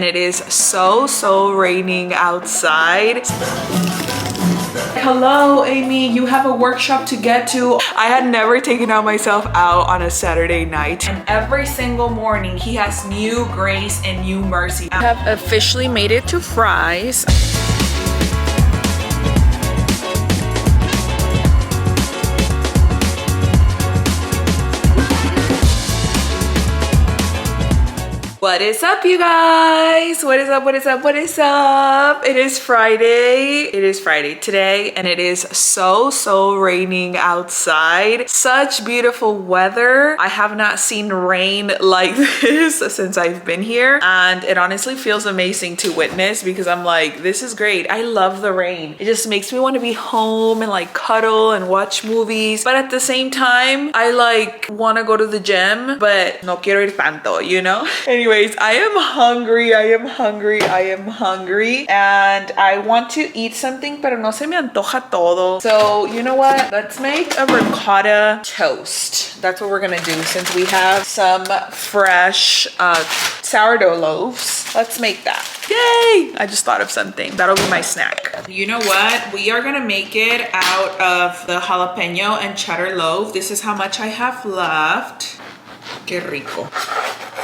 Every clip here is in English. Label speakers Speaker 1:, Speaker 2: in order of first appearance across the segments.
Speaker 1: It is so raining outside. Hello, Amy, you have a workshop to get to. I had never taken out myself out on a Saturday night. And every single morning, he has new grace and new mercy. I have officially made it to Fry's. What is up, you guys? What is up? What is up? What is up? It is Friday. It is Friday today, and it is so raining outside. Such beautiful weather. I have not seen rain like this since I've been here, and it honestly feels amazing to witness because I'm like, this is great. I love the rain. It just makes me want to be home and like cuddle and watch movies, but at the same time, I like want to go to the gym, but no quiero ir tanto, you know? Anyways, I am hungry, and I want to eat something, pero no se me antoja todo. So, you know what? Let's make a ricotta toast. That's what we're gonna do since we have some fresh sourdough loaves. Let's make that. Yay! I just thought of something. That'll be my snack. You know what? We are gonna make it out of the jalapeno and cheddar loaf. This is how much I have left. Que rico.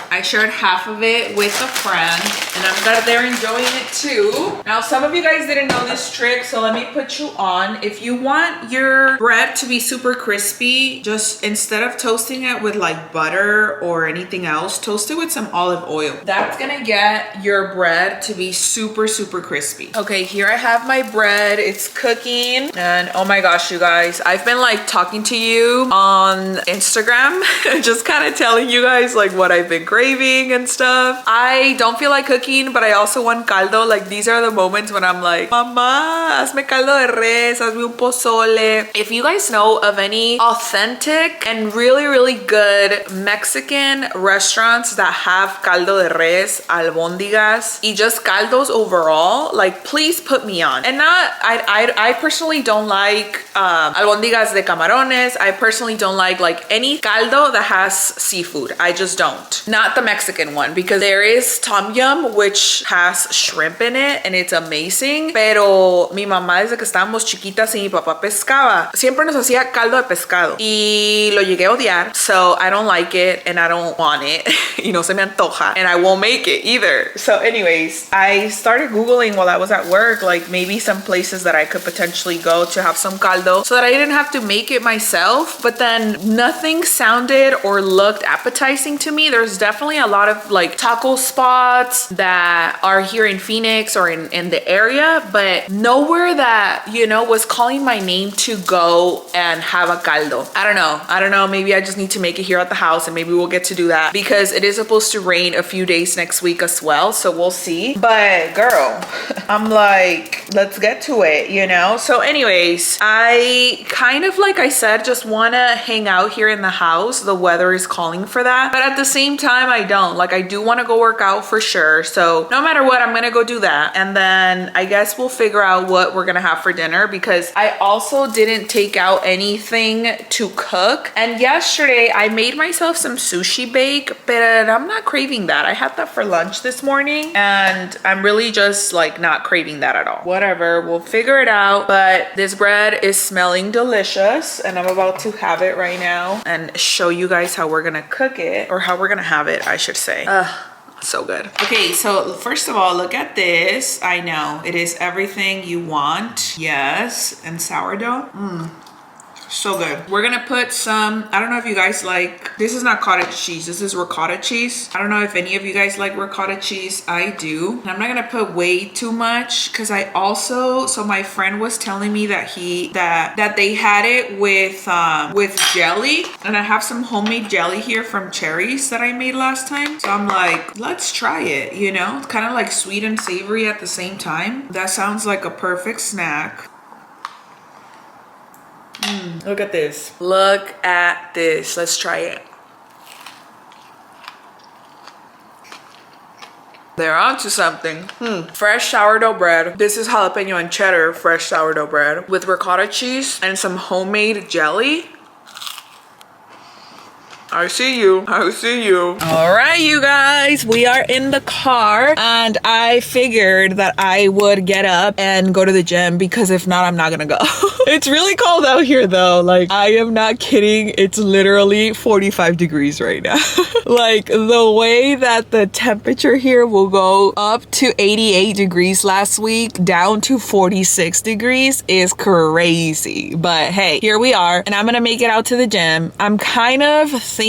Speaker 1: I shared half of it with a friend, and I'm glad they're enjoying it too. Now, some of you guys didn't know this trick, so let me put you on. If you want your bread to be super crispy, just instead of toasting it with like butter or anything else, toast it with some olive oil. That's gonna get your bread to be super crispy. Okay, here I have my bread. It's cooking, and oh my gosh, you guys, I've been like talking to you on Instagram, just kind of telling you guys like what I've been craving and stuff. I don't feel like cooking, but I also want caldo. Like, these are the moments when I'm like, Mama, hazme caldo de res, hazme un pozole. If you guys know of any authentic and really good Mexican restaurants that have caldo de res, albóndigas, y just caldos overall, like, please put me on. And not, I personally don't like albóndigas de camarones. I personally don't like any caldo that has seafood. I just don't. Not the Mexican one, because there is tom yum, which has shrimp in it, and it's amazing. Pero mi mamá, desde que estábamos chiquitas y mi papá pescaba, siempre nos hacía caldo de pescado. Y lo llegué a odiar, so I don't like it, and I don't want it. Y no se me antoja, and I won't make it either. So anyways, I started Googling while I was at work, like maybe some places that I could potentially go to have some caldo so that I didn't have to make it myself. But then nothing sounded or looked appetizing to me. There's definitely a lot of like taco spots that are here in Phoenix or in the area, but nowhere that, you know, was calling my name to go and have a caldo. I don't know. Maybe I just need to make it here at the house, and maybe we'll get to do that because it is supposed to rain a few days next week as well. So we'll see. But girl, I'm like, let's get to it, you know? So anyways, I kind of, like I said, just want to hang out here in the house. The weather is calling for that. But at the same time, I don't. Like, I do want to go work out for sure. So no matter what, I'm going to go do that. And then I guess we'll figure out what we're going to have for dinner, because I also didn't take out anything to cook. And yesterday I made myself some sushi bake, but I'm not craving that. I had that for lunch this morning, and I'm really just like not craving that at all. Whatever, we'll figure it out. But this bread is smelling delicious, and I'm about to have it right now and show you guys how we're gonna cook it, or how we're gonna have it, I should say. So good. Okay, so first of all, look at this. I know it is everything you want. Yes, and sourdough. So good. We're gonna put some, I don't know if you guys like, this is not cottage cheese, this is ricotta cheese. I don't know if any of you guys like ricotta cheese. I do. I'm not gonna put way too much, because I also, so my friend was telling me that that they had it with jelly, and I have some homemade jelly here from cherries that I made last time. So I'm like, let's try it, you know? It's kind of like sweet and savory at the same time. That sounds like a perfect snack. Look at this. Look at this. Let's try it. They're onto something. Fresh sourdough bread. This is jalapeno and cheddar fresh sourdough bread with ricotta cheese and some homemade jelly. I see you. I see you. All right, you guys, we are in the car and I figured that I would get up and go to the gym because if not, I'm not gonna go. It's really cold out here though. Like, I am not kidding. It's literally 45 degrees right now. Like, the way that the temperature here will go up to 88 degrees last week down to 46 degrees is crazy. But hey, here we are and I'm gonna make it out to the gym. I'm kind of thinking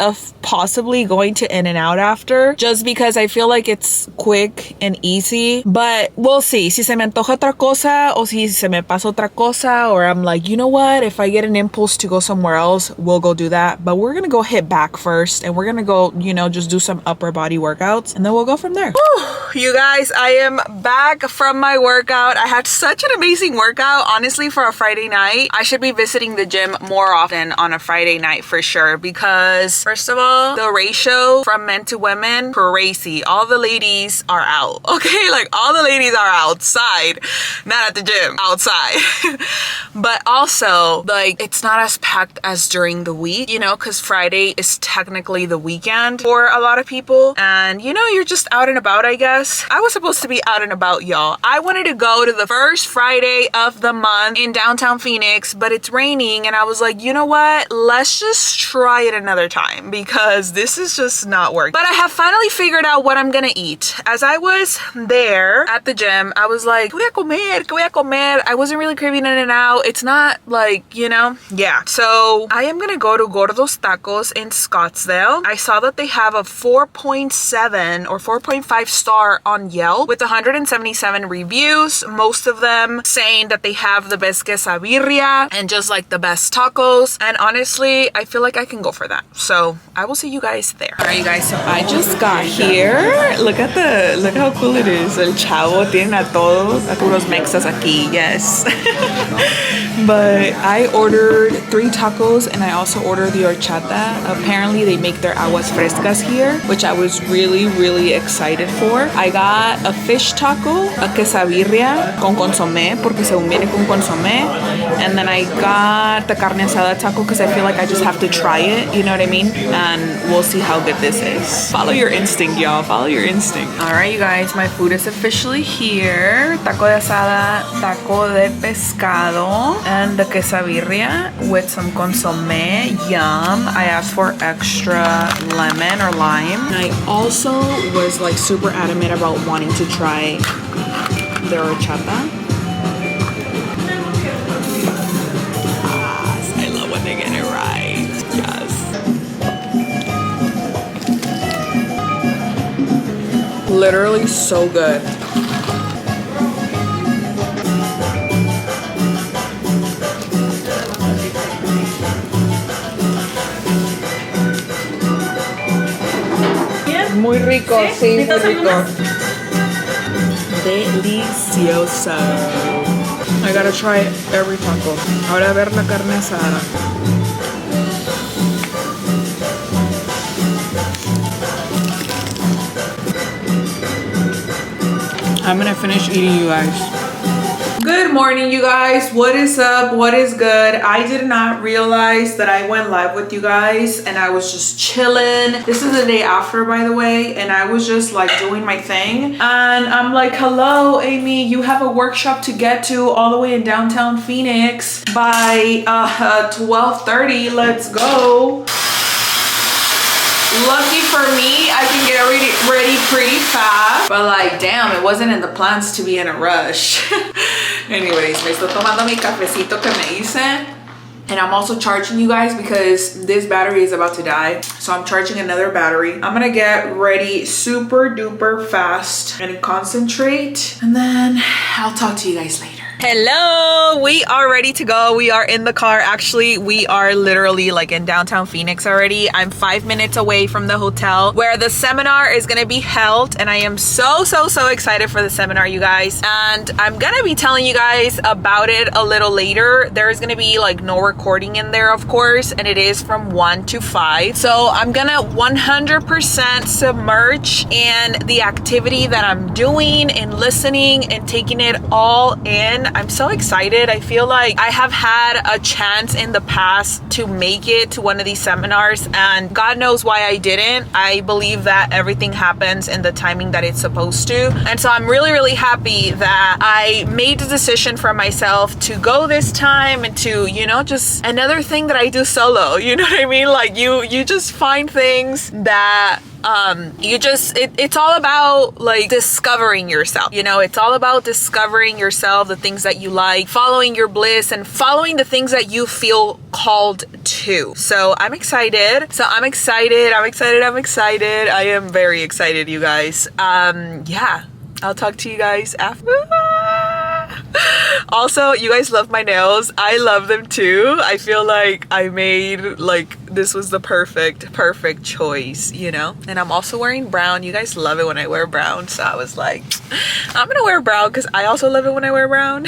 Speaker 1: of possibly going to In-N-Out after, just because I feel like it's quick and easy, but we'll see. Si se me antoja otra cosa o si se me pasa otra cosa, or I'm like, you know what, if I get an impulse to go somewhere else, we'll go do that. But we're gonna go hit back first and we're gonna go, you know, just do some upper body workouts and then we'll go from there. Whew. You guys, I am back from my workout. I had such an amazing workout, honestly, for a Friday night. I should be visiting the gym more often on a Friday night for sure, because first of all, the ratio from men to women, crazy. All the ladies are out, okay? Like, all the ladies are outside, not at the gym, outside. But also, like, it's not as packed as during the week, you know, because Friday is technically the weekend for a lot of people. And, you know, you're just out and about, I guess. I was supposed to be out and about, y'all. I wanted to go to the first Friday of the month in downtown Phoenix, but it's raining. And I was like, you know what? Let's just try it another time because this is just not working. But I have finally figured out what I'm gonna eat. As I was there at the gym, I was like, ¿Qué voy a comer? ¿Qué voy a comer? I wasn't really craving In-N-Out. It's not like, you know, yeah. So I am gonna go to Gordo's Tacos in Scottsdale. I saw that they have a 4.7 or 4.5 star on Yelp with 177 reviews, most of them saying that they have the best quesabirria and just like the best tacos. And honestly, I feel like I can go for that. So I will see you guys there. All right, you guys, so I just got here. Look how cool it is. El chavo tiene a todos, a puros mexas aquí, yes. But I ordered 3 tacos and I also ordered the horchata. Apparently they make their aguas frescas here, which I was really excited for. I got a fish taco, a quesabirria con consomé, porque según viene con consomé. And then I got the carne asada taco because I feel like I just have to try it, you know what I mean? And we'll see how good this is. Follow your instinct, y'all. Follow your instinct. All right, you guys, my food is officially here. Taco de asada, taco de pescado, and the quesabirria with some consomé. Yum. I asked for extra lemon or lime. And I also was like super adamant about wanting to try the horchata. I love when they get it right. Yes. Literally so good. Muy rico, sí, muy rico. Delicioso. I gotta try every taco. Ahora ver la carne asada. I'm gonna finish eating, you guys. Good morning, you guys. What is up? What is good? I did not realize that I went live with you guys and I was just chilling. This is the day after, by the way, and I was just like doing my thing. And I'm like, hello, Amy, you have a workshop to get to all the way in downtown Phoenix by 12:30. Let's go. Lucky for me, I can get ready pretty fast. But like, damn, it wasn't in the plans to be in a rush. Anyways, me estoy tomando mi cafecito que me hice. And I'm also charging, you guys, because this battery is about to die. So I'm charging another battery. I'm gonna get ready super duper fast and concentrate. And then I'll talk to you guys later. Hello, we are ready to go. We are in the car. Actually, we are literally like in downtown Phoenix already. I'm 5 minutes away from the hotel where the seminar is gonna be held, and I am so excited for the seminar, you guys. And I'm gonna be telling you guys about it a little later. There is gonna be like no recording in there, of course, and it is from 1 to 5. So I'm gonna 100% submerge in the activity that I'm doing and listening and taking it all in. I'm so excited. I feel like I have had a chance in the past to make it to one of these seminars, and God knows why I didn't. I believe that everything happens in the timing that it's supposed to. And so I'm really, really happy that I made the decision for myself to go this time and to, you know, just another thing that I do solo. You know what I mean? Like you just find things that it's all about like discovering yourself. You know, it's all about discovering yourself, the things that you like, following your bliss and following the things that you feel called to. So I'm excited. I am very excited, you guys. Yeah, I'll talk to you guys after. Also, you guys love my nails. I love them too. I feel like I made like this was the perfect choice, you know. And I'm also wearing brown. You guys love it when I wear brown, so I was like, I'm gonna wear brown because I also love it when I wear brown.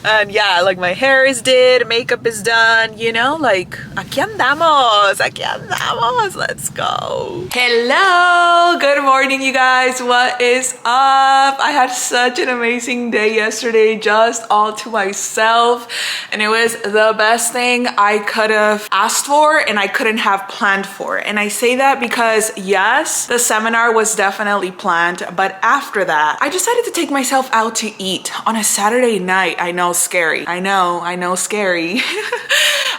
Speaker 1: And yeah, like my hair is did, makeup is done, you know, like aquí andamos, let's go. Hello, good morning, you guys. What is up? I had such an amazing day yesterday, just all to myself, and it was the best thing I could have asked for and I couldn't have planned for. And I say that because yes, the seminar was definitely planned, but after that I decided to take myself out to eat on a Saturday night. I know, scary. I know, scary.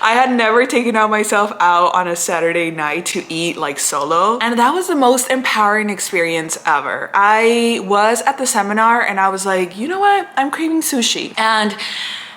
Speaker 1: I had never taken out myself out on a Saturday night to eat like solo, and that was the most empowering experience ever. I was at the seminar and I was like, you know what, I'm craving sushi. And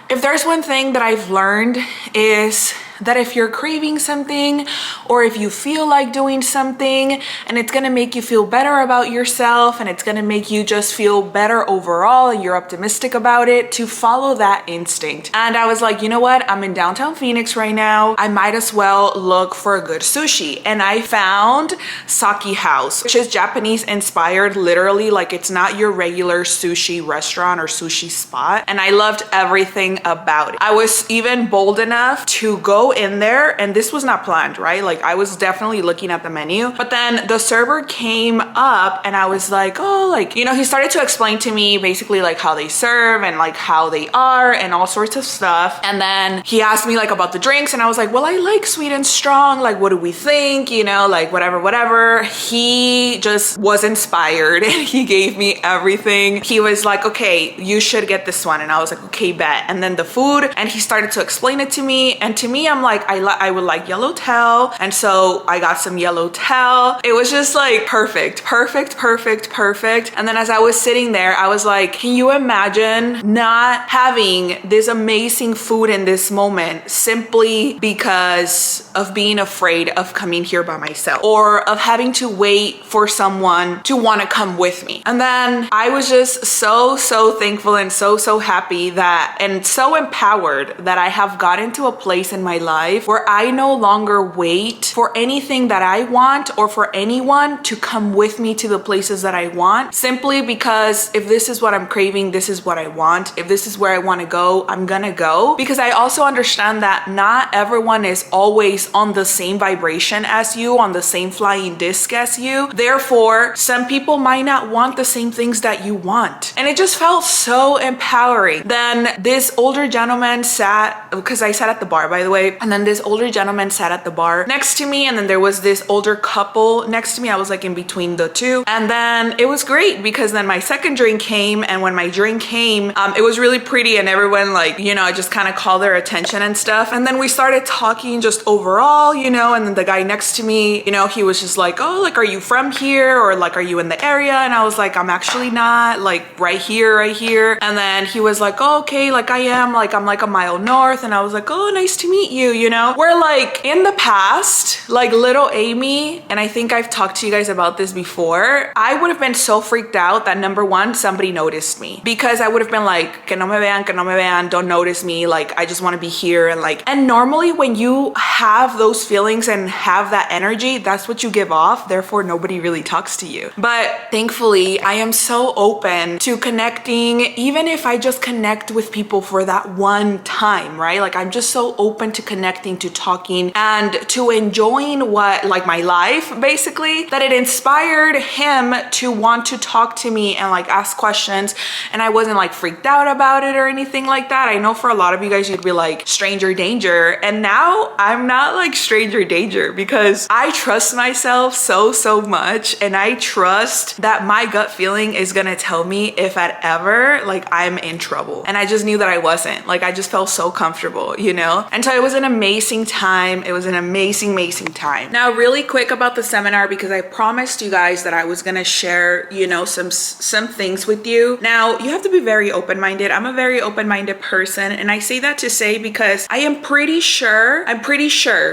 Speaker 1: if there's one thing that I've learned is that if you're craving something or if you feel like doing something and it's gonna make you feel better about yourself and it's gonna make you just feel better overall and you're optimistic about it, to follow that instinct. And I was like, you know what, I'm in downtown Phoenix right now, I might as well look for a good sushi. And I found Saki House, which is Japanese inspired, literally, like it's not your regular sushi restaurant or sushi spot, and I loved everything about it. I was even bold enough to go in there, and this was not planned, right? Like I was definitely looking at the menu, but then the server came up and I was like, oh, like, you know, he started to explain to me basically like how they serve and like how they are and all sorts of stuff. And then he asked me like about the drinks, and I was like, well, I like sweet and strong, like what do we think, you know, like whatever. He just was inspired and he gave me everything. He was like, okay, you should get this one. And I was like, okay, bet. And then the food, and he started to explain it to me, and to me, I'm like, I would like yellowtail, and so I got some yellowtail. It was just like perfect. And then as I was sitting there, I was like, can you imagine not having this amazing food in this moment simply because of being afraid of coming here by myself or of having to wait for someone to want to come with me? And then I was just so thankful and so happy that, and so empowered that I have gotten to a place in my life where I no longer wait for anything that I want or for anyone to come with me to the places that I want, simply because if this is what I'm craving, this is what I want. If this is where I want to go, I'm gonna go. Because I also understand that not everyone is always on the same vibration as you, on the same flying disc as you. Therefore, some people might not want the same things that you want. And it just felt so empowering. Then this older gentleman sat, because I sat at the bar, by the way, and then this older gentleman sat at the bar next to me, and then there was this older couple next to me. I was like in between the two, and then it was great because then my second drink came, and when my drink came, it was really pretty, and everyone, like, you know, I just kind of called their attention and stuff. And then we started talking just overall, you know, and then the guy next to me, you know, he was just like, oh, like, are you from here, or like, are you in the area? And I was like, I'm actually not, like, right here. And then he was like, oh, okay, like I am, like I'm like a mile north. And I was like, oh, nice to meet you, you know. Where like in the past, like little Amy, and I think I've talked to you guys about this before, I would have been so freaked out that number one, somebody noticed me, because I would have been like, que no me vean, don't notice me, like I just want to be here. And like, and normally when you have those feelings and have that energy, that's what you give off, therefore nobody really talks to you. But thankfully I am so open to connecting, even if I just connect with people for that one time, right? Like I'm just so open to connecting, to talking, and to enjoying what, like, my life basically, that it inspired him to want to talk to me and like ask questions. And I wasn't like freaked out about it or anything like that. I know for a lot of you guys, you'd be like stranger danger. And now I'm not like stranger danger, because I trust myself so much, and I trust that my gut feeling is gonna tell me if at ever like I'm in trouble. And I just knew that I wasn't. Like, I just felt so comfortable, you know? And so it was an amazing time. It was an amazing time. Now, really quick about the seminar, because I promised you guys that I was gonna share, you know, some things with you. Now, you have to be very open-minded. I'm a very open-minded person, and I say that to say because I'm pretty sure,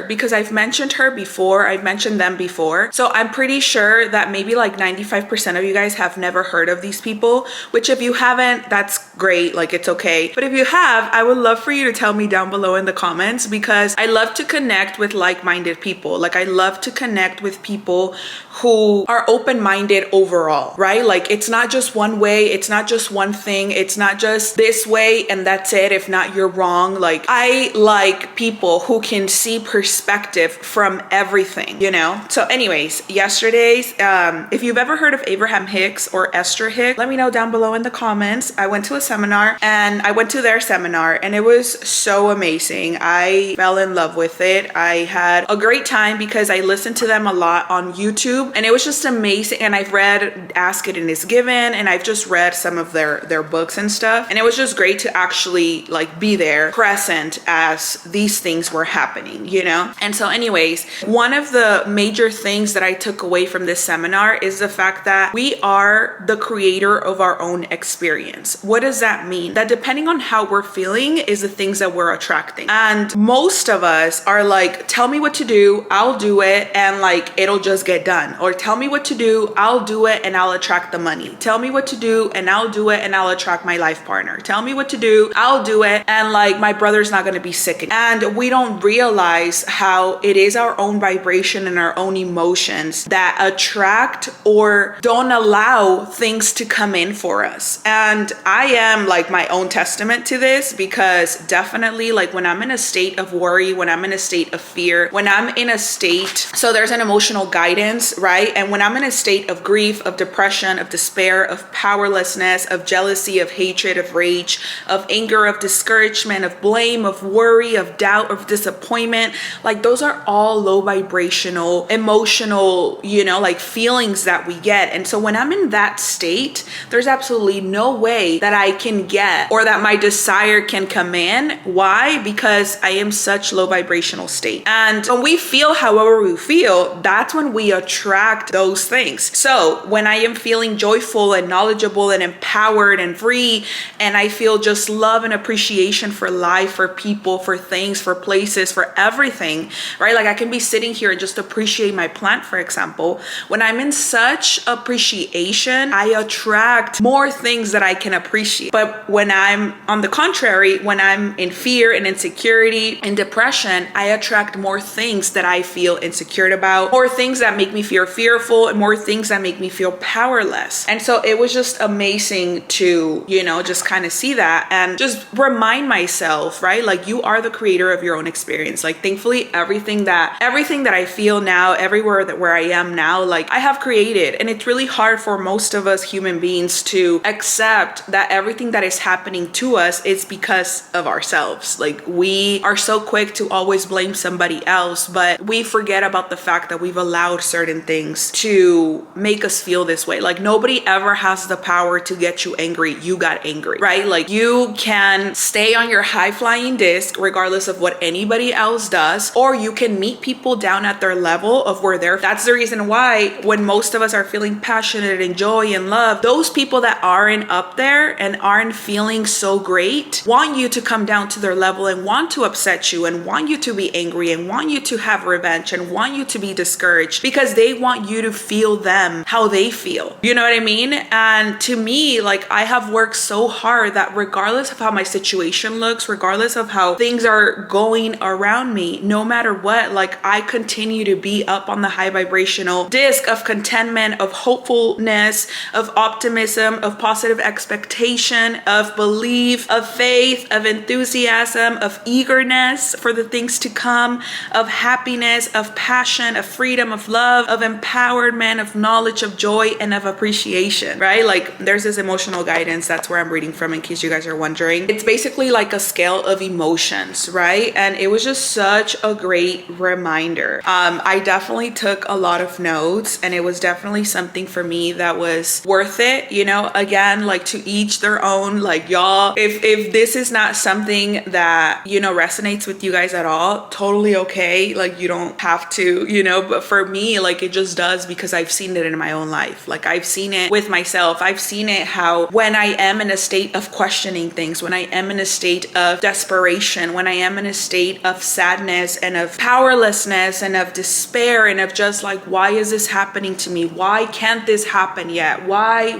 Speaker 1: because I've mentioned her before, I've mentioned them before. So I'm pretty sure that maybe like 95% of you guys have never heard of these people, which if you haven't, that's great, like it's okay. But if you have, I would love for you to tell me down below in the comments, because I love to connect with like-minded people. Like, I love to connect with people who are open-minded overall, right? Like, it's not just one way, it's not just one thing, it's not just this way and that's it. If not, you're wrong. Like, I like people who can see perspective from everything, you know? So anyways, yesterday's, if you've ever heard of Abraham Hicks or Esther Hicks, let me know down below in the comments. I went to a seminar, and I went to their seminar, and it was so amazing. I fell in love with it. I had a great time because I listened to them a lot on YouTube, and it was just amazing. And I've read Ask It and It's Given, and I've just read some of their books and stuff, and it was just great to actually like be there present as these things were happening, you know? And so anyways, one of the major things that I took away from this seminar is the fact that we are the creator of our own experience. What does that mean? That depending on how we're feeling is the things that we're attracting. And most of us are like, tell me what to do, I'll do it, and like it'll just get done. Or tell me what to do, I'll do it, and I'll attract the money. Tell me what to do, and I'll do it, and I'll attract my life partner. Tell me what to do, I'll do it, and like my brother's not gonna be sick again. And we don't realize how it is our own vibration and our own emotions that attract or don't allow things to come in for us. And I am like my own testament to this, because definitely like when I'm in a state of worry, when I'm in a state of fear, when I'm in a state, so there's an emotional guidance, right? And when I'm in a state of grief, of depression, of despair, of powerlessness, of jealousy, of hatred, of rage, of anger, of discouragement, of blame, of worry, of doubt, of disappointment, like those are all low vibrational, emotional, you know, like feelings that we get. And so when I'm in that state, there's absolutely no way that I can get, or that my desire can come in. Why? Because I am such low vibrational state. And when we feel however we feel, that's when we attract those things. So when I am feeling joyful and knowledgeable and empowered and free, and I feel just love and appreciation for life, for people, for things, for places, for everything, right? Like I can be sitting here and just appreciate my plant, for example. When I'm in such appreciation, I attract more things that I can appreciate. But when I'm on the contrary, when I'm in fear and insecurity and depression, I attract more things that I feel insecure about, more things that make me feel fearful, and more things that make me feel powerless. And so it was just amazing to, you know, just kind of see that and just remind myself, right? Like, you are the creator of your own experience. Like, thankfully, everything that I feel now, everywhere that where I am now, like I have created. And it's really hard for most of us human beings to accept that everything that is happening to us is because of ourselves. Like, we are so quick to always blame somebody else, but we forget about the fact that we've allowed certain things to make us feel this way. Like, nobody ever has the power to get you angry. You got angry, right? Like, you can stay on your high flying disc regardless of what anybody else does, or you can meet people down at their level of where they're. That's the reason why when most of us are feeling passionate and joy and love, those people that aren't up there and aren't feeling so great want you to come down to their level and want to upset you and want you to be angry and want you to have revenge and want you to be discouraged, because they want you to feel them how they feel. You know what I mean? And to me, like, I have worked so hard that regardless of how my situation looks, regardless of how things are going around me, no matter what, like, I continue to be up on the high vibrational disc of contentment, of hopefulness, of optimism, of positive expectation, of belief, of faith, of enthusiasm, of eagerness, hopefulness for the things to come, of happiness, of passion, of freedom, of love, of empowerment, of knowledge, of joy, and of appreciation, right? Like there's this emotional guidance. That's where I'm reading from, in case you guys are wondering. It's basically like a scale of emotions, right? And it was just such a great reminder. I definitely took a lot of notes, and it was definitely something for me that was worth it. You know, again, like to each their own. Like y'all, if this is not something that, you know, resonates with you guys at all, totally okay. Like you don't have to, you know, but for me, like it just does, because I've seen it in my own life. Like I've seen it with myself. I've seen it how when I am in a state of questioning things, when I am in a state of desperation, when I am in a state of sadness and of powerlessness and of despair and of just like, why is this happening to me? Why can't this happen yet? Why?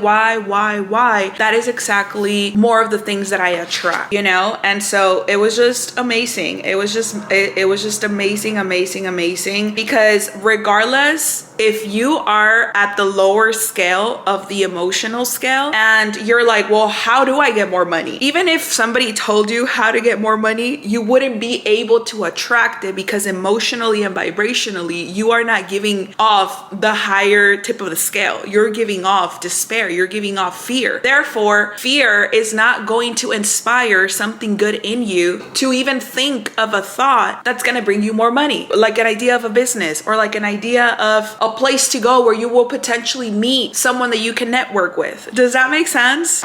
Speaker 1: That is exactly more of the things that I attract, you know? And so it was just amazing. It was just amazing, because regardless if you are at the lower scale of the emotional scale and you're like, well, how do I get more money? Even if somebody told you how to get more money, you wouldn't be able to attract it, because emotionally and vibrationally, you are not giving off the higher tip of the scale. You're giving off despair. You're giving off fear. Therefore, fear is not going to inspire something good in you to even think of a thought that's going to bring you more money, like an idea of a business or like an idea of a place to go where you will potentially meet someone that you can network with. Does that make sense?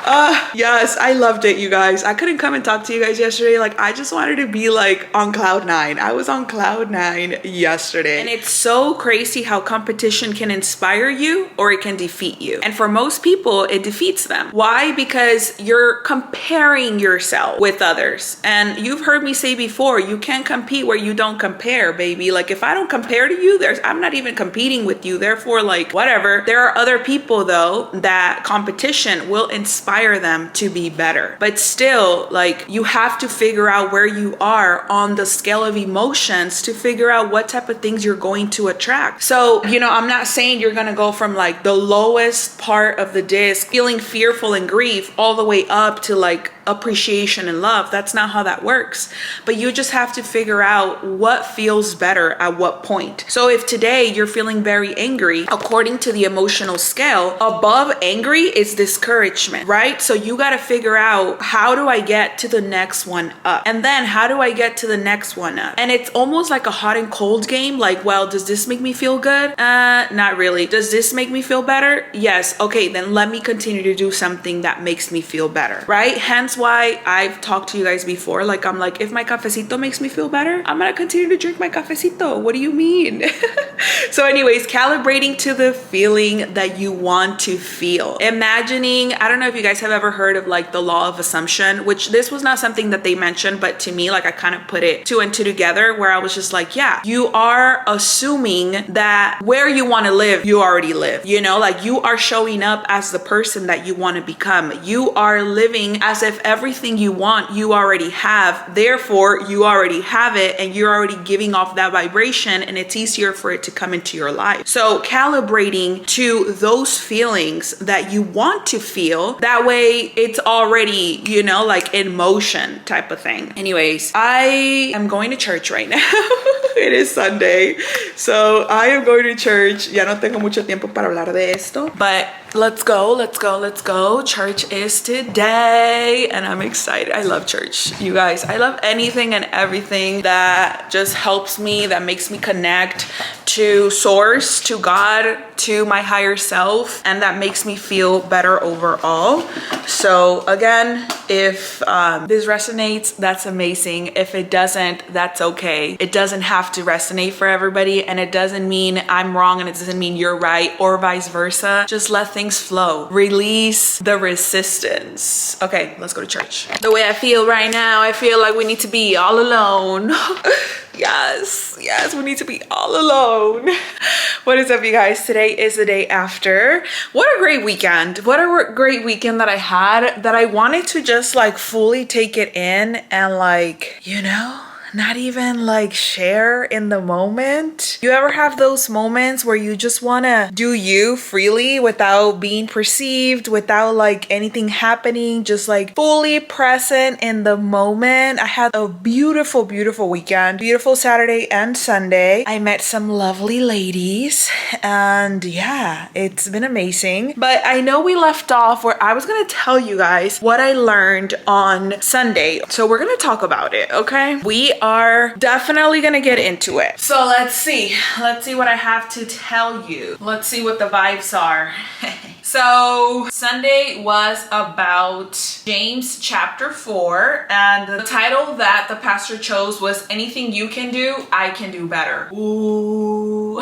Speaker 1: Yes, I loved it, you guys. I couldn't come and talk to you guys yesterday. Like I just wanted to be like on cloud nine. I was on cloud nine yesterday. And it's so crazy how competition can inspire you or it can defeat you. And for most people, it defeats them. Why? Because you're comparing yourself with others. And you've heard me say before, you can't compete where you don't compare, baby. Like if I don't compare to you, I'm not even competing with you. Therefore, like whatever. There are other people though that competition will inspire them to be better. But still, like you have to figure out where you are on the scale of emotions to figure out what type of things you're going to attract. So, you know, I'm not saying you're going to go from like the lowest part of the disc, feeling fearful and grief, all the way up to like appreciation and love. That's not how that works. But you just have to figure out what feels better at what point. So if today you're feeling very angry, according to the emotional scale, above angry is discouragement, right? So you got to figure out, how do I get to the next one up? And then how do I get to the next one up? And it's almost like a hot and cold game. Like, well, does this make me feel good? Not really. Does this make me feel better? Yes. Okay, then let me continue to do something that makes me feel better, right? Hence why I've talked to you guys before. Like, I'm like, if my cafecito makes me feel better, I'm gonna continue to drink my cafecito. What do you mean? So anyways, calibrating to the feeling that you want to feel. Imagining, I don't know if you guys have ever heard of like the law of assumption, which this was not something that they mentioned, but to me, like I kind of put it two and two together, where I was just like, yeah, you are assuming that where you want to live, you already live, you know, like you are showing up as the person that you want to become. You are living as if everything you want, you already have. Therefore, you already have it and you're already giving off that vibration, and it's easier for it to come into your life. So calibrating to those feelings that you want to feel, that way it's already, you know, like in motion type of thing. Anyways, I am going to church right now. It is Sunday. So I am going to church. Ya no tengo mucho tiempo para hablar de esto, but let's go. Church is today and I'm excited. I love church, you guys. I love anything and everything that just helps me, that makes me connect to source, to God, to my higher self, and that makes me feel better overall. So again, if this resonates, that's amazing. If it doesn't, that's okay. It doesn't have to resonate for everybody, and it doesn't mean I'm wrong and it doesn't mean you're right, or vice versa. Just let things flow. Release the resistance. Okay, let's go to church. The way I feel right now, I feel like we need to be all alone. Yes, we need to be all alone. What is up, you guys? Today is the day after. What a great weekend. What a great weekend that I had, that I wanted to just like fully take it in and like, you know, not even like share in the moment. You ever have those moments where you just want to do you freely without being perceived, without like anything happening, just like fully present in the moment? I had a beautiful, beautiful weekend, beautiful Saturday and Sunday. I met some lovely ladies and yeah, it's been amazing. But I know we left off where I was going to tell you guys what I learned on Sunday. So we're going to talk about it, okay? We are definitely going to get into it. So let's see what I have to tell you. Let's see what the vibes are. So Sunday was about James chapter 4, and the title that the pastor chose was Anything You Can Do, I Can Do Better. Ooh.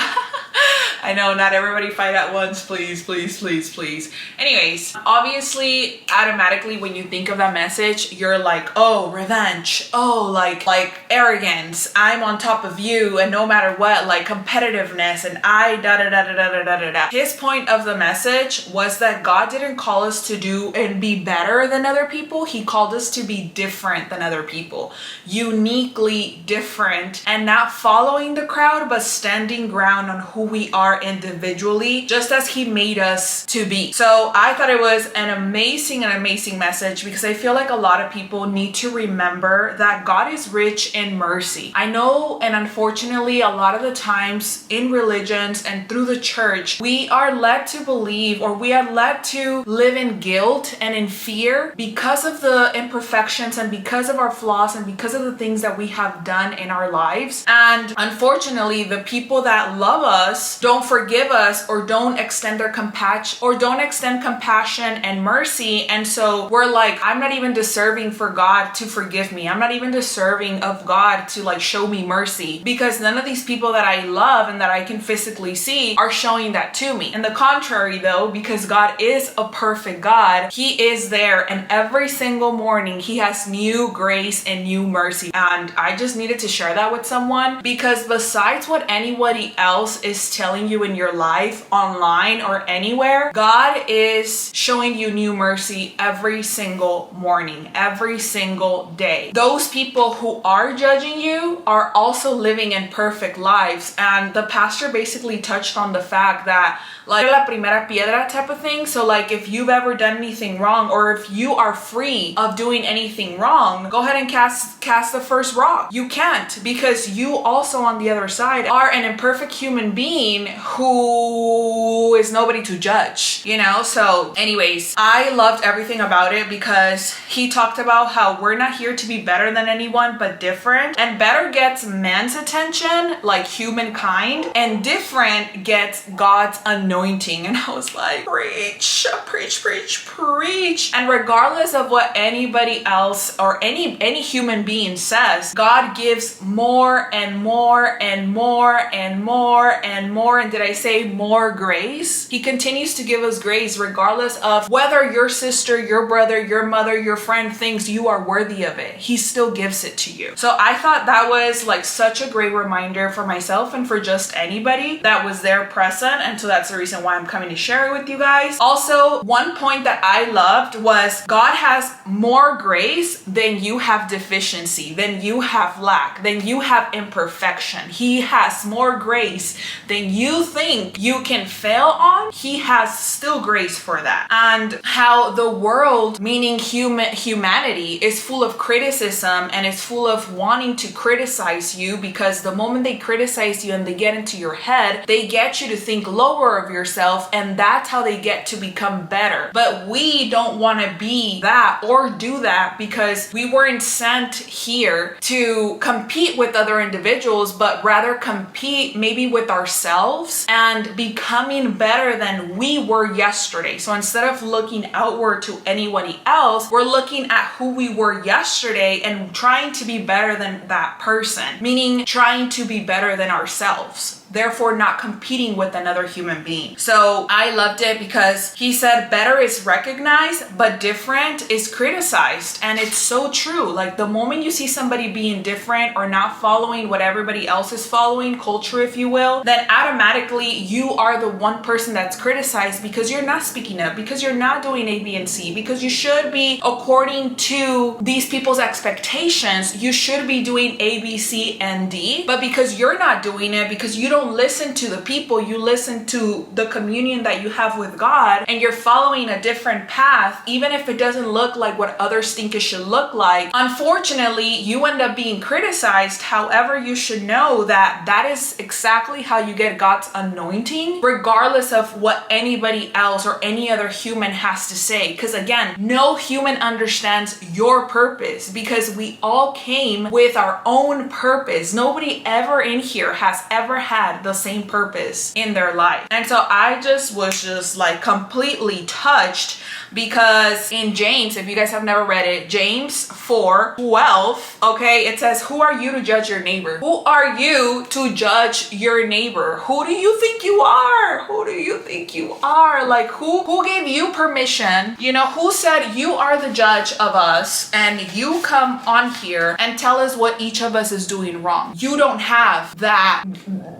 Speaker 1: I know, not everybody fight at once, please, please, please, please. Anyways, obviously, automatically when you think of that message, you're like, oh, revenge. Oh, like arrogance. I'm on top of you, and no matter what, like competitiveness, and I da-da-da-da-da-da-da-da. His point of the message was that God didn't call us to do and be better than other people. He called us to be different than other people. Uniquely different, and not following the crowd, but standing ground on who we are individually, just as he made us to be. So I thought it was an amazing message, because I feel like a lot of people need to remember that God is rich in mercy. I know, and unfortunately, a lot of the times in religions and through the church, we are led to believe, or we are led to live in guilt and in fear because of the imperfections and because of our flaws and because of the things that we have done in our lives. And unfortunately, the people that love us don't forgive us, or don't extend their compassion, or don't extend compassion and mercy. And so we're like, I'm not even deserving for God to forgive me. I'm not even deserving of God to like show me mercy, because none of these people that I love and that I can physically see are showing that to me. And the contrary though, because God is a perfect God, he is there, and every single morning he has new grace and new mercy. And I just needed to share that with someone, because besides what anybody else is telling you in your life, online or anywhere, God is showing you new mercy every single morning, every single day. Those people who are judging you are also living imperfect lives. And the pastor basically touched on the fact that like la primera piedra type of thing. So like if you've ever done anything wrong, or if you are free of doing anything wrong, go ahead and cast the first rock. You can't, because you also on the other side are an imperfect human being who is nobody to judge, you know? So anyways, I loved everything about it, because he talked about how we're not here to be better than anyone, but different. And better gets man's attention, like humankind, and different gets God's anointing. And I was like, preach, preach, preach, preach. And regardless of what anybody else or any human being says, God gives more and more and more and more and more. And did I say more grace? He continues to give us grace regardless of whether your sister, your brother, your mother, your friend thinks you are worthy of it. He still gives it to you. So I thought that was like such a great reminder for myself and for just anybody that was there present. And so that's the reason why I'm coming to share it with you guys. Also, one point that I loved was God has more grace than you have deficiency, than you have lack, than you have imperfection. He has more grace than you think you can fail on. He has still grace for that. And how the world, meaning humanity, is full of criticism and is full of wanting to criticize you, because the moment they criticize you and they get into your head, they get you to think lower of yourself, and that's how they get to become better. But we don't want to be that or do that, because we weren't sent here to compete with other individuals, but rather compete maybe with ourselves and becoming better than we were yesterday. So instead of looking outward to anybody else, we're looking at who we were yesterday and trying to be better than that person, meaning trying to be better than ourselves. therefore not competing with another human being. So I loved it because he said better is recognized, but different is criticized. And it's so true. Like the moment you see somebody being different or not following what everybody else is following, culture if you will, then automatically you are the one person that's criticized because you're not speaking up, because you're not doing A, B, and C, because you should be, according to these people's expectations, you should be doing A, B, C, and D. But because you're not doing it, because you don't listen to the people, you listen to the communion that you have with God, and you're following a different path, even if it doesn't look like what others think it should look like, unfortunately, you end up being criticized. However, you should know that that is exactly how you get God's anointing, regardless of what anybody else or any other human has to say. Because again, no human understands your purpose, because we all came with our own purpose. Nobody ever in here has ever had the same purpose in their life. And so I just was just like completely touched, because in James, if you guys have never read it, James 4:12, okay, it says, who are you to judge your neighbor? Who are you to judge your neighbor? Who do you think you are? Who do you think you are? Like who gave you permission? You know, who said you are the judge of us and you come on here and tell us what each of us is doing wrong? You don't have that.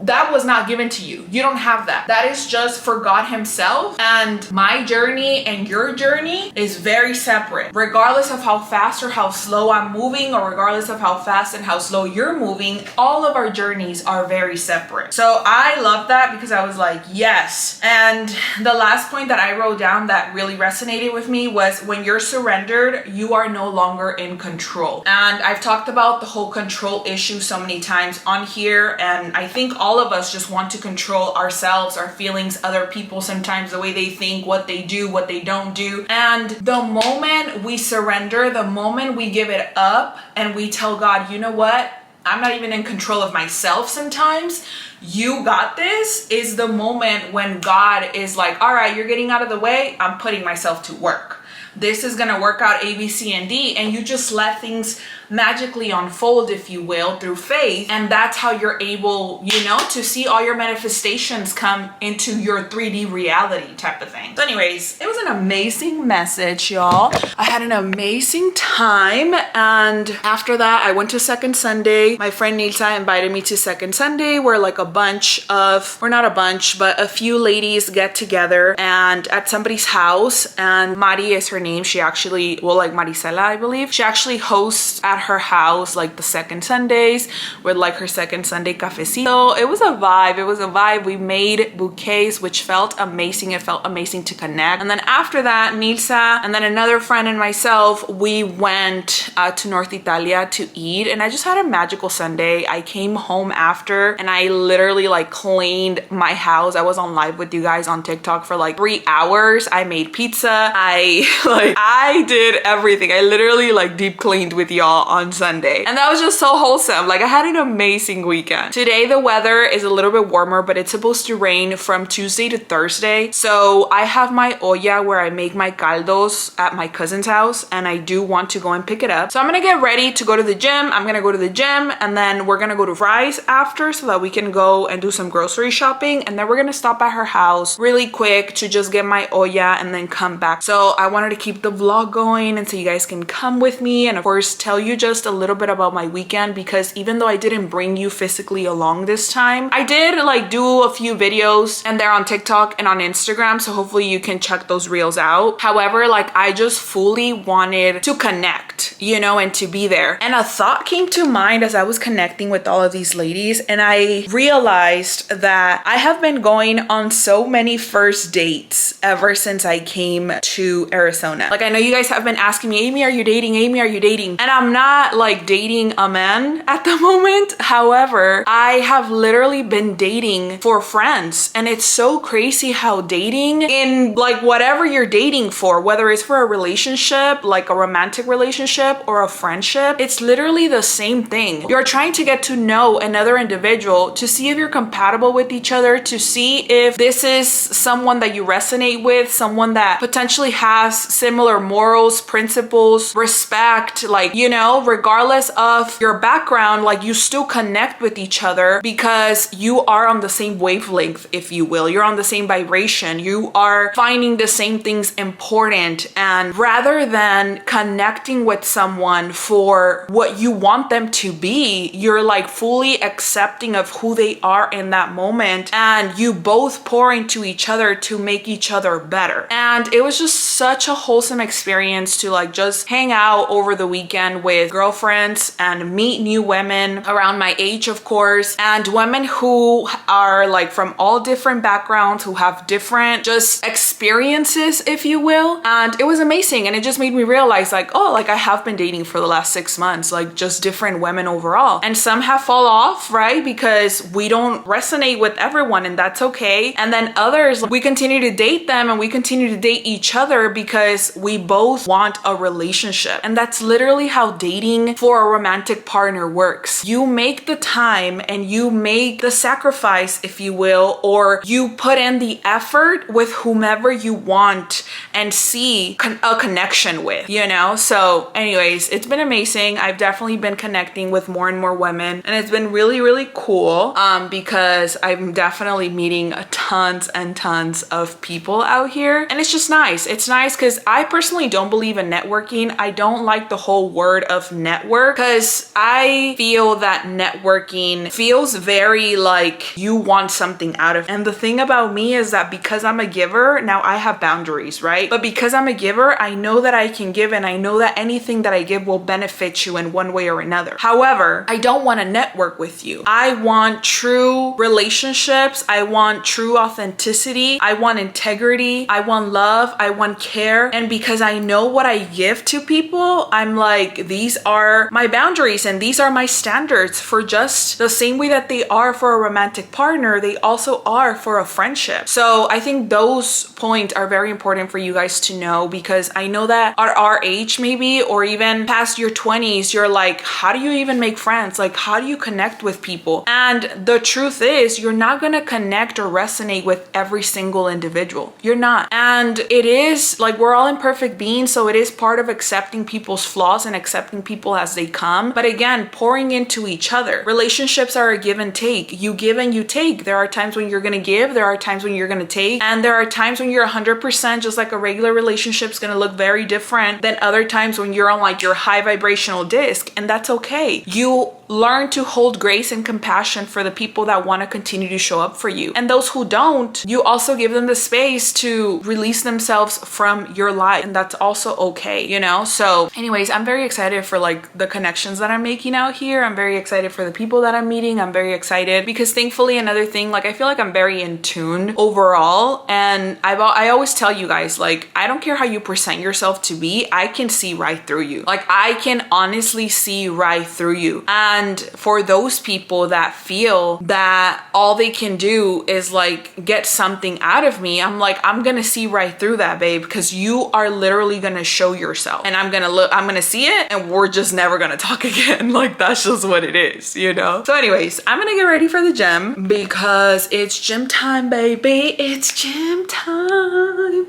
Speaker 1: That was not given to you. You don't have that. That is just for God himself. And my journey and your journey is very separate. Regardless of how fast or how slow I'm moving, or regardless of how fast and how slow you're moving, all of our journeys are very separate. So I love that, because I was like, yes. And the last point that I wrote down that really resonated with me was, when you're surrendered, you are no longer in control. And I've talked about the whole control issue so many times on here, and I think all of us just want to control ourselves, our feelings, other people, sometimes the way they think, what they do, what they don't do. And the moment we surrender, the moment we give it up and we tell God, you know what? I'm not even in control of myself sometimes. You got this, is the moment when God is like, all right, you're getting out of the way. I'm putting myself to work. This is going to work out A, B, C, and D. And you just let things magically unfold, if you will, through faith. And that's how you're able, you know, to see all your manifestations come into your 3D reality type of thing. So anyways, it was an amazing message, y'all. I had an amazing time. And after that, I went to Second Sunday. My friend Nilsa invited me to Second Sunday, where like a bunch of, or not a bunch, but a few ladies get together and at somebody's house. And Mari is her name. She actually, well, like Maricela, I believe. She actually hosts at her house like the second Sundays with like her second Sunday cafecito. It was a vibe. It was a vibe. We made bouquets, which felt amazing. It felt amazing to connect. And then after that, Nilsa and then another friend and myself, we went to North Italia to eat, and I just had a magical Sunday. I came home after and I literally like cleaned my house. I was on live with you guys on TikTok for like 3 hours. I made pizza. I did everything. I literally like deep cleaned with y'all on Sunday, and that was just so wholesome. Like I had an amazing weekend. Today the weather is a little bit warmer, but it's supposed to rain from Tuesday to Thursday. So I have my olla where I make my caldos at my cousin's house, and I do want to go and pick it up. So I'm gonna get ready to go to the gym. I'm gonna go to the gym, and then we're gonna go to Rise after so that we can go and do some grocery shopping, and then we're gonna stop at her house really quick to just get my olla and then come back. So I wanted to keep the vlog going, and so you guys can come with me and of course tell you just a little bit about my weekend, because even though I didn't bring you physically along this time, I did like do a few videos, and they're on TikTok and on Instagram, so hopefully you can check those reels out. However, like I just fully wanted to connect, you know, and to be there. And a thought came to mind as I was connecting with all of these ladies, and I realized that I have been going on so many first dates ever since I came to Arizona. Like I know you guys have been asking me, Amy, are you dating? Amy, are you dating? And I'm not like dating a man at the moment. However, I have literally been dating for friends, and it's so crazy how dating in like whatever you're dating for, whether it's for a relationship, like a romantic relationship, relationship or a friendship, it's literally the same thing. You're trying to get to know another individual to see if you're compatible with each other, to see if this is someone that you resonate with, someone that potentially has similar morals, principles, respect, like, you know, regardless of your background, like you still connect with each other because you are on the same wavelength, if you will. You're on the same vibration. You are finding the same things important. And rather than connecting with someone for what you want them to be, you're like fully accepting of who they are in that moment, and you both pour into each other to make each other better. And it was just such a wholesome experience to like just hang out over the weekend with girlfriends and meet new women around my age, of course, and women who are like from all different backgrounds, who have different just experiences, if you will. And it was amazing. And it just made me realize like, oh, like I have been dating for the last 6 months, like just different women overall. And some have fall off, right? Because we don't resonate with everyone, and that's okay. And then others, we continue to date them and we continue to date each other because we both want a relationship. And that's literally how dating for a romantic partner works. You make the time and you make the sacrifice, if you will, or you put in the effort with whomever you want and see a connection with, you know? So anyways, it's been amazing. I've definitely been connecting with more and more women, and it's been really, really cool because I'm definitely meeting tons and tons of people out here. And it's just nice. It's nice because I personally don't believe in networking. I don't like the whole word of network because I feel that networking feels very like you want something out of it. And the thing about me is that because I'm a giver, now I have boundaries, right? But because I'm a giver, I know that I can give, and I know that anything that I give will benefit you in one way or another. However, I don't want to network with you. I want true relationships. I want true authenticity. I want integrity. I want love. I want care. And because I know what I give to people, I'm like, these are my boundaries and these are my standards for just the same way that they are for a romantic partner, they also are for a friendship. So I think those points are very important for you guys to know, because I know that at our age maybe, or even past your 20s, you're like, how do you even make friends? Like, how do you connect with people? And the truth is, you're not gonna connect or resonate with every single individual. You're not. And it is like, we're all imperfect beings, so it is part of accepting people's flaws and accepting people as they come. But again, pouring into each other. Relationships are a give and take. You give and you take. There are times when you're gonna give, there are times when you're gonna take, and there are times when you're 100%, just like a regular relationship is gonna look very different than other times when you're on like your high vibrational disc, and that's okay. You learn to hold grace and compassion for the people that want to continue to show up for you. And those who don't, you also give them the space to release themselves from your life. And that's also okay, you know? So anyways, I'm very excited for like the connections that I'm making out here. I'm very excited for the people that I'm meeting. I'm very excited because thankfully, another thing, like I feel like I'm very in tune overall. And I always tell you guys, like, I don't care how you present yourself to be, I can see right through you. Like, I can honestly see right through you. And for those people that feel that all they can do is like get something out of me, I'm like, I'm gonna see right through that, babe, because you are literally gonna show yourself, and I'm gonna see it, and we're just never gonna talk again. Like, that's just what it is, you know? So anyways, I'm gonna get ready for the gym because it's gym time, baby. It's gym time.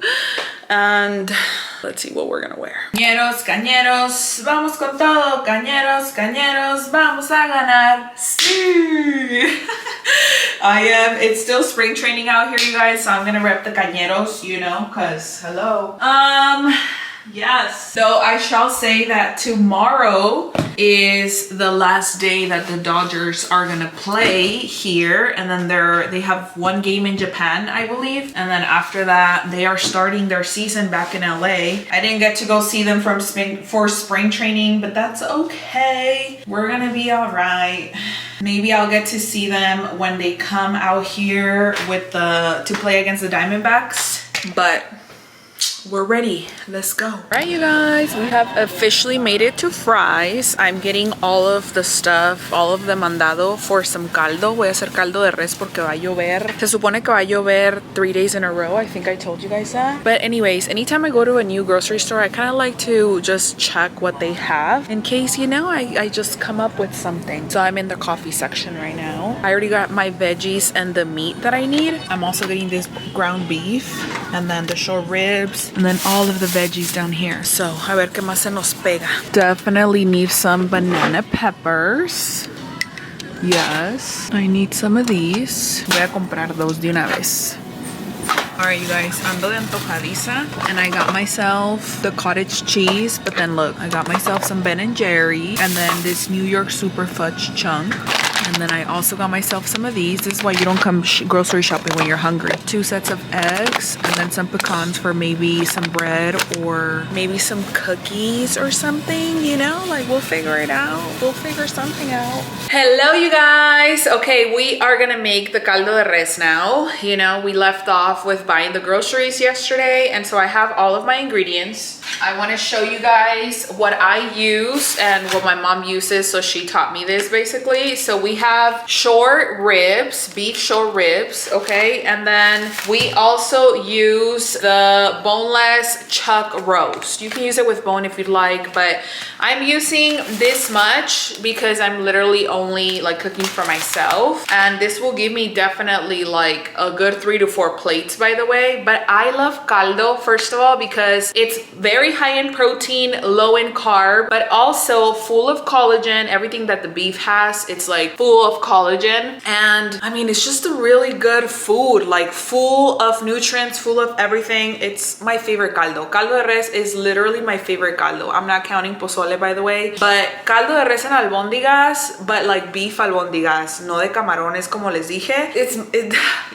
Speaker 1: And let's see what we're gonna wear. Cañeros, cañeros, vamos con todo. Cañeros, cañeros, vamos a ganar. Sí. It's still spring training out here, you guys, so I'm gonna rep the cañeros, you know, cause hello. Yes. So I shall say that tomorrow is the last day that the Dodgers are gonna play here, and then they have one game in Japan, I believe, and then after that they are starting their season back in LA. I didn't get to go see them for spring training, but that's okay. We're gonna be all right. Maybe I'll get to see them when they come out here to play against the Diamondbacks, but we're ready. Let's go. All right, you guys, we have officially made it to fries. I'm getting all of the stuff, all of the mandado for some caldo. Voy a hacer caldo de res porque va a llover. Se supone que va a llover 3 days in a row. I think I told you guys that. But anyways, anytime I go to a new grocery store, I kind of like to just check what they have in case, you know, I just come up with something. So I'm in the coffee section right now. I already got my veggies and the meat that I need. I'm also getting this ground beef and then the short ribs and then all of the veggies down here. So a ver qué más se nos pega. Definitely need some banana peppers. Yes, I need some of these. Voy a comprar dos de una vez. Alright, you guys, ando de antojadiza and I got myself the cottage cheese, but then look, I got myself some Ben & Jerry and then this New York Super Fudge chunk. And then I also got myself some of these. This is why you don't come grocery shopping when you're hungry. 2 sets of eggs and then some pecans for maybe some bread or maybe some cookies or something, you know? Like, we'll figure it out. We'll figure something out. Hello, you guys. Okay, we are gonna make the caldo de res now. You know, we left off with buying the groceries yesterday, and so I have all of my ingredients. I want to show you guys what I use and what my mom uses, so she taught me this basically. So we have short ribs, beef short ribs, okay? And then we also use the boneless chuck roast. You can use it with bone if you'd like, but I'm using this much because I'm literally only like cooking for myself, and this will give me definitely like a good 3 to 4 plates, by the way. But I love caldo, first of all, because it's very high in protein, low in carb, but also full of collagen. Everything that the beef has, it's like full of collagen. And I mean, it's just a really good food, like full of nutrients, full of everything. It's my favorite caldo. Caldo de res is literally my favorite caldo. I'm not counting pozole, by the way, but caldo de res en albóndigas, but like beef albóndigas, no de camarones como les dije.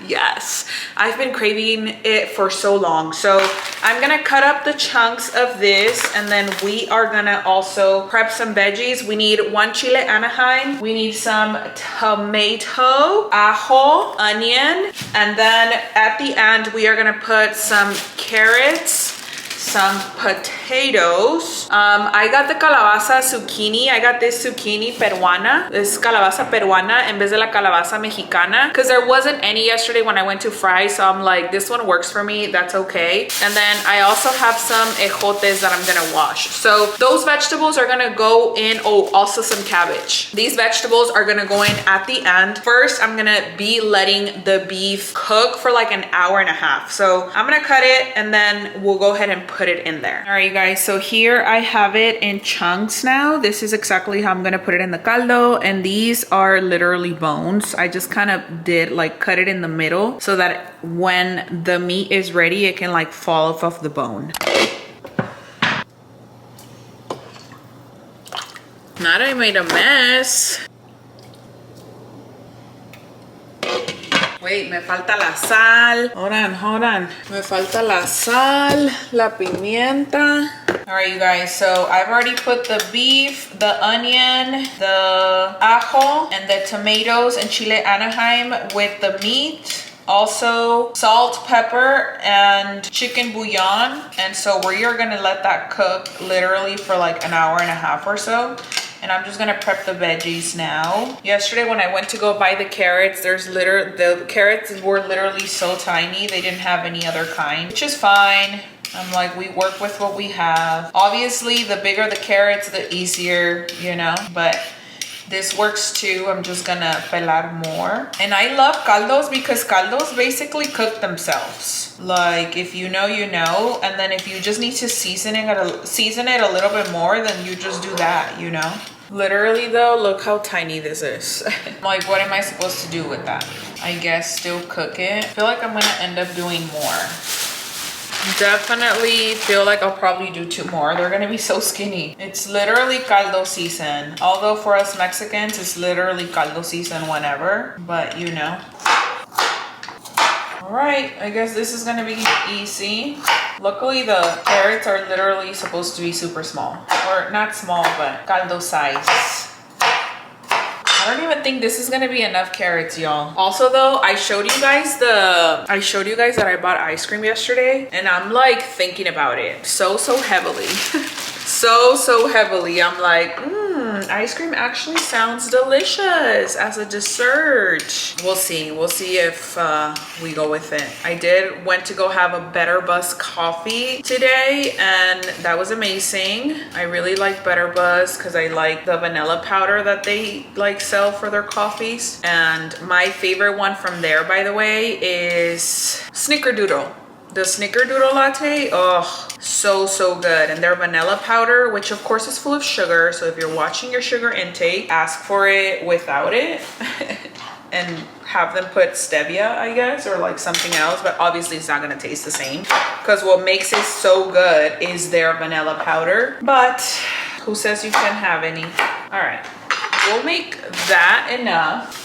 Speaker 1: Yes, I've been craving it for so long. So I'm gonna cut up the chunks of this, and then we are gonna also prep some veggies. We need 1 chile Anaheim, we need some tomato, ajo, onion, and then at the end we are gonna put some carrots, some potatoes. I got the calabaza zucchini. I got this zucchini peruana. This calabaza peruana en vez de la calabaza mexicana, because there wasn't any yesterday when I went to fry, so I'm like, this one works for me, that's okay. And then I also have some ejotes that I'm gonna wash. So those vegetables are gonna go in. Oh, also some cabbage. These vegetables are gonna go in at the end. First, I'm gonna be letting the beef cook for like an hour and a half. So I'm gonna cut it and then we'll go ahead and put it in there. All right, you guys, so here I have it in chunks now. This is exactly how I'm gonna put it in the caldo, and these are literally bones. I just kind of did like cut it in the middle so that when the meat is ready, it can like fall off of the bone. Now that I made a mess. Wait, me falta la sal. Hold on. Me falta la sal, la pimienta. All right, you guys, so I've already put the beef, the onion, the ajo, and the tomatoes and chile Anaheim with the meat. Also salt, pepper, and chicken bouillon. And so we are gonna let that cook literally for like an hour and a half or so. And I'm just gonna prep the veggies now. Yesterday when I went to go buy the carrots, the carrots were literally so tiny, they didn't have any other kind, which is fine. I'm like, we work with what we have. Obviously, the bigger the carrots, the easier, you know, but this works too. I'm just gonna pelar more. And I love caldos because caldos basically cook themselves. Like, if you know, you know. And then if you just need to season it a little bit more, then you just do that, you know. Literally though, look how tiny this is. Like, what am I supposed to do with that? I guess still cook it. I feel like I'm gonna end up doing more. Definitely feel like I'll probably do 2 more. They're gonna be so skinny. It's literally caldo season. Although for us Mexicans, it's literally caldo season whenever, but you know. All right, I guess this is gonna be easy. Luckily, the carrots are literally supposed to be super small. Or not small, but caldo size. I don't even think this is gonna be enough carrots, y'all. Also though, I showed you guys that I bought ice cream yesterday, and I'm like thinking about it so heavily. so heavily. I'm like, ice cream actually sounds delicious as a dessert. We'll see if we go with it. I went to go have a Better Buzz coffee today, and that was amazing. I really like Better Buzz because I like the vanilla powder that they like sell for their coffees. And my favorite one from there, by the way, is Snickerdoodle. The Snickerdoodle latte, oh, so good. And their vanilla powder, which of course is full of sugar. So if you're watching your sugar intake, ask for it without it and have them put stevia, I guess, or like something else. But obviously it's not gonna taste the same because what makes it so good is their vanilla powder. But who says you can't have any? All right, we'll make that enough.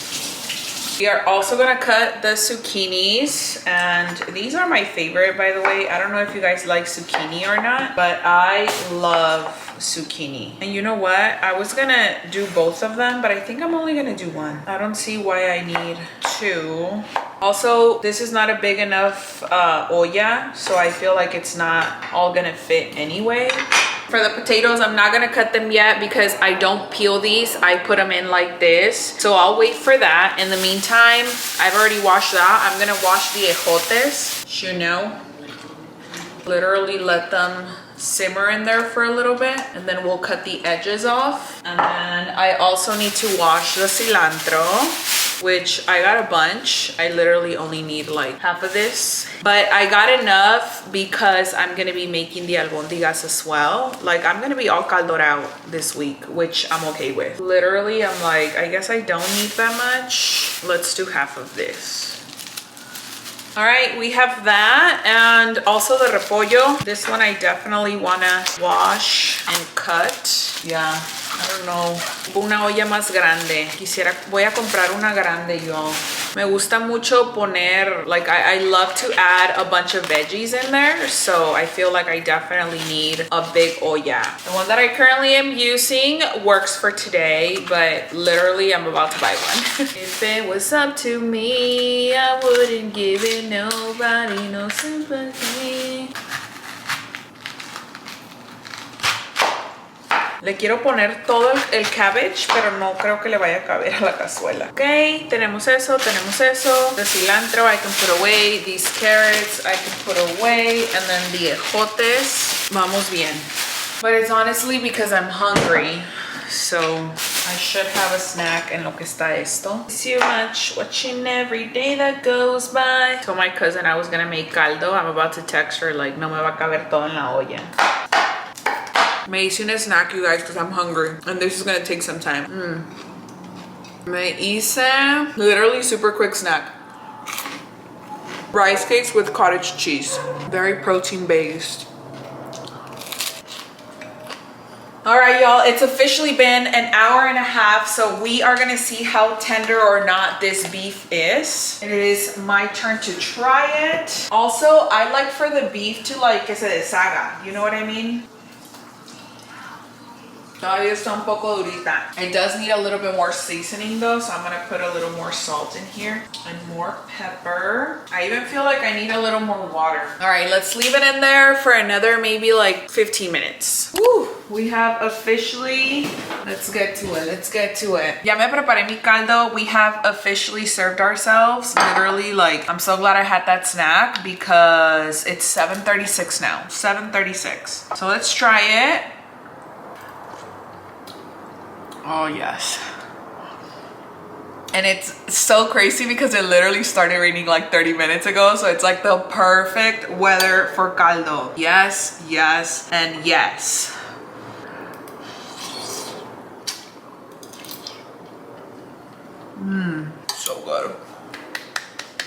Speaker 1: We are also gonna cut the zucchinis, and these are my favorite, by the way. I don't know if you guys like zucchini or not, but I love zucchini. And you know what? I was gonna do both of them, but I think I'm only gonna do one. I don't see why I need two. Also, this is not a big enough olla, so I feel like it's not all gonna fit anyway. For the potatoes, I'm not gonna cut them yet because I don't peel these. I put them in like this. So I'll wait for that. In the meantime, I've already washed that. I'm gonna wash the ejotes, you know. Literally let them simmer in there for a little bit, and then we'll cut the edges off. And then I also need to wash the cilantro, which I got a bunch. I literally only need like half of this, but I got enough because I'm gonna be making the albondigas as well. Like I'm gonna be all caldoed out this week, which I'm okay with. Literally, I'm like, I guess I don't need that much. Let's do half of this. All right, we have that, and also the repollo. This one I definitely wanna wash and cut. Yeah, I don't know. Una olla más grande. Voy a comprar una grande, y'all. Me gusta mucho poner, like I love to add a bunch of veggies in there, so I feel like I definitely need a big olla. The one that I currently am using works for today, but literally I'm about to buy one. If it was up to me, I wouldn't give it nobody no sympathy. Le quiero poner todo el cabbage, pero no creo que le vaya a caber a la cazuela. Ok, tenemos eso. The cilantro I can put away. These carrots I can put away. And then the ejotes. Vamos bien. But it's honestly because I'm hungry. So I should have a snack en lo que está esto. Too much watching every day that goes by. I told my cousin I was gonna make caldo. I'm about to text her like, no me va a caber todo en la olla. Me hice un snack, you guys, because I'm hungry. And this is gonna take some time. Me hice literally super quick snack. Rice cakes with cottage cheese. Very protein based. All right, y'all, it's officially been an hour and a half, so we are gonna see how tender or not this beef is. It is my turn to try it. Also, I like for the beef to like que se deshaga, you know what I mean? Todavía está un poco durita. It does need a little bit more seasoning though, so I'm gonna put a little more salt in here and more pepper. I even feel like I need a little more water. All right, let's leave it in there for another maybe like 15 minutes. Woo, we have officially, let's get to it. Ya me preparé mi caldo. We have officially served ourselves. Literally, like, I'm so glad I had that snack because it's 7:36 now, 7:36. So let's try it. Oh yes. And it's so crazy because it literally started raining like 30 minutes ago, so it's like the perfect weather for caldo. Yes, yes, and yes. So good.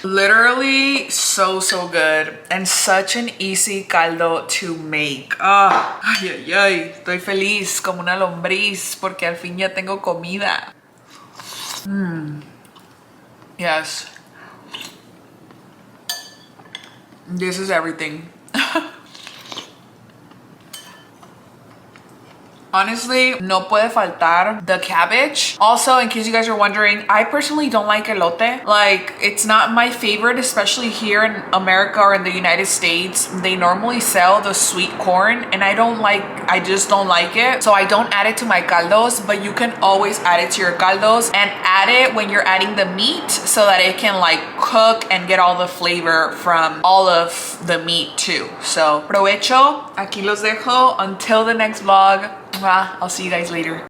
Speaker 1: Literally so good, and such an easy caldo to make. Ay, estoy feliz como una lombriz porque al fin ya tengo comida. Yes, this is everything. Honestly, no puede faltar the cabbage. Also, in case you guys are wondering, I personally don't like elote. Like, it's not my favorite, especially here in America or in the United States. They normally sell the sweet corn and I just don't like it. So I don't add it to my caldos, but you can always add it to your caldos and add it when you're adding the meat so that it can like cook and get all the flavor from all of the meat too. So, provecho. Aquí los dejo. Until the next vlog. I'll see you guys later.